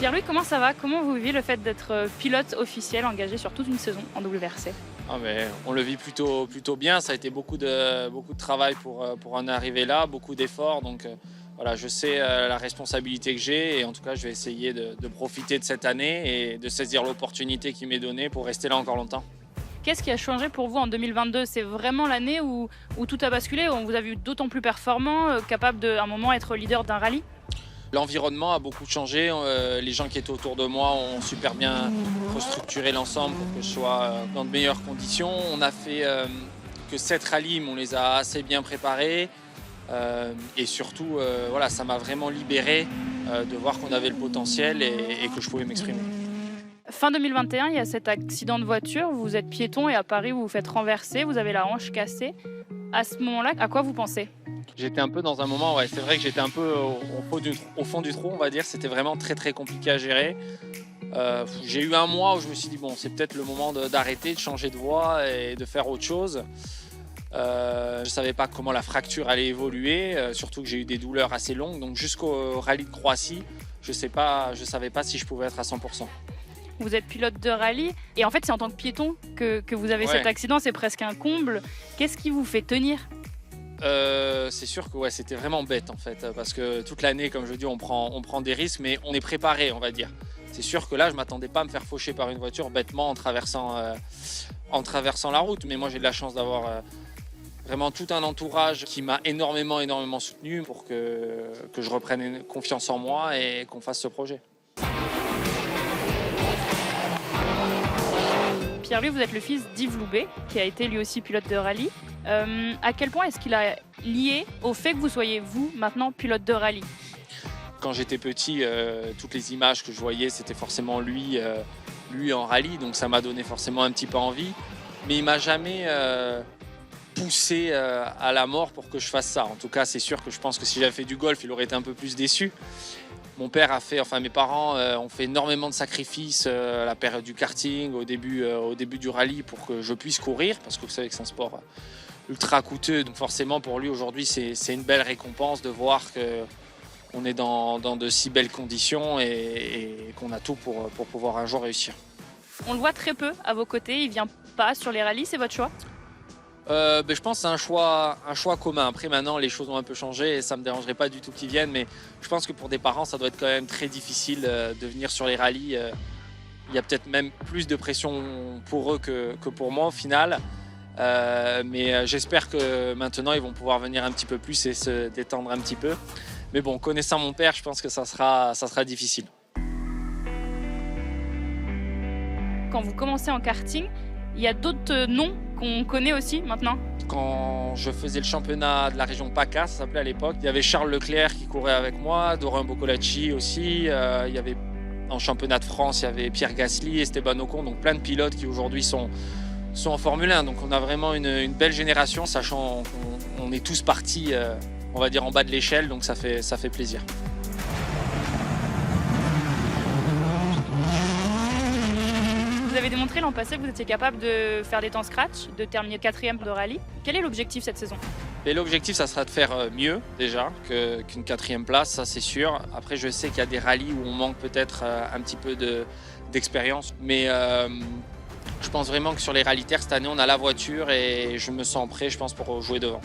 Pierre-Louis, comment ça va? Comment vous vivez le fait d'être pilote officiel engagé sur toute une saison en WRC? Ah mais on le vit plutôt bien, ça a été beaucoup de travail pour en arriver là, beaucoup d'efforts. Donc voilà, je sais la responsabilité que j'ai et en tout cas je vais essayer de profiter de cette année et de saisir l'opportunité qui m'est donnée pour rester là encore longtemps. Qu'est-ce qui a changé pour vous en 2022? C'est vraiment l'année où tout a basculé, où on vous a vu d'autant plus performant, capable de, à un moment, être leader d'un rallye? L'environnement a beaucoup changé, les gens qui étaient autour de moi ont super bien restructuré l'ensemble pour que je sois dans de meilleures conditions. On a fait que 7 rallyes, mais on les a assez bien préparés. Et surtout, voilà, ça m'a vraiment libéré de voir qu'on avait le potentiel et que je pouvais m'exprimer. Fin 2021, il y a cet accident de voiture, vous êtes piéton et à Paris, vous vous faites renverser, vous avez la hanche cassée. À ce moment-là, à quoi vous pensez? J'étais un peu dans un moment, ouais, c'est vrai que j'étais un peu au fond du trou, on va dire. C'était vraiment très compliqué à gérer. J'ai eu un mois où je me suis dit, bon, c'est peut-être le moment d'arrêter, de changer de voie et de faire autre chose. Je ne savais pas comment la fracture allait évoluer, surtout que j'ai eu des douleurs assez longues. Donc jusqu'au rallye de Croatie, je ne savais pas si je pouvais être à 100%. Vous êtes pilote de rallye et en fait, c'est en tant que piéton que vous avez cet accident, c'est presque un comble. Qu'est-ce qui vous fait tenir? C'est sûr que ouais, c'était vraiment bête en fait, parce que toute l'année, comme je dis, on prend des risques, mais on est préparé, on va dire. C'est sûr que là, je ne m'attendais pas à me faire faucher par une voiture bêtement en traversant la route, mais moi j'ai de la chance d'avoir vraiment tout un entourage qui m'a énormément soutenu pour que je reprenne confiance en moi et qu'on fasse ce projet. Pierre-Louis, vous êtes le fils d'Yves Loubet, qui a été lui aussi pilote de rallye. À quel point est-ce qu'il a lié au fait que vous soyez, vous, maintenant, pilote de rallye? Quand j'étais petit, toutes les images que je voyais, c'était forcément lui en rallye, donc ça m'a donné forcément un petit peu envie. Mais il m'a jamais poussé à la mort pour que je fasse ça. En tout cas, c'est sûr que je pense que si j'avais fait du golf, il aurait été un peu plus déçu. Mon père mes parents ont fait énormément de sacrifices à la période du karting, au début du rallye pour que je puisse courir, parce que vous savez que c'est un sport ultra coûteux. Donc forcément, pour lui, aujourd'hui, c'est une belle récompense de voir qu'on est dans de si belles conditions et qu'on a tout pour pouvoir un jour réussir. On le voit très peu à vos côtés, il vient pas sur les rallyes, c'est votre choix? Je pense que c'est un choix commun. Après, maintenant, les choses ont un peu changé et ça ne me dérangerait pas du tout qu'ils viennent. Mais je pense que pour des parents, ça doit être quand même très difficile de venir sur les rallyes. Il y a peut-être même plus de pression pour eux que pour moi au final. Mais j'espère que maintenant, ils vont pouvoir venir un petit peu plus et se détendre un petit peu. Mais bon, connaissant mon père, je pense que ça sera difficile. Quand vous commencez en karting, il y a d'autres noms qu'on connaît aussi maintenant? Quand je faisais le championnat de la région PACA, ça s'appelait à l'époque, il y avait Charles Leclerc qui courait avec moi, Dorin Boccolacci aussi, il y avait en championnat de France, il y avait Pierre Gasly, Esteban Ocon, donc plein de pilotes qui aujourd'hui sont en Formule 1. Donc on a vraiment une belle génération, sachant qu'on est tous partis, on va dire, en bas de l'échelle, donc ça fait plaisir. Vous avez démontré l'an passé que vous étiez capable de faire des temps scratch, de terminer 4e de rallye. Quel est l'objectif cette saison? Et l'objectif, ça sera de faire mieux déjà qu'une 4e place, ça c'est sûr. Après, je sais qu'il y a des rallyes où on manque peut-être un petit peu d'expérience, mais je pense vraiment que sur les rallyes terre cette année, on a la voiture et je me sens prêt, je pense, pour jouer devant.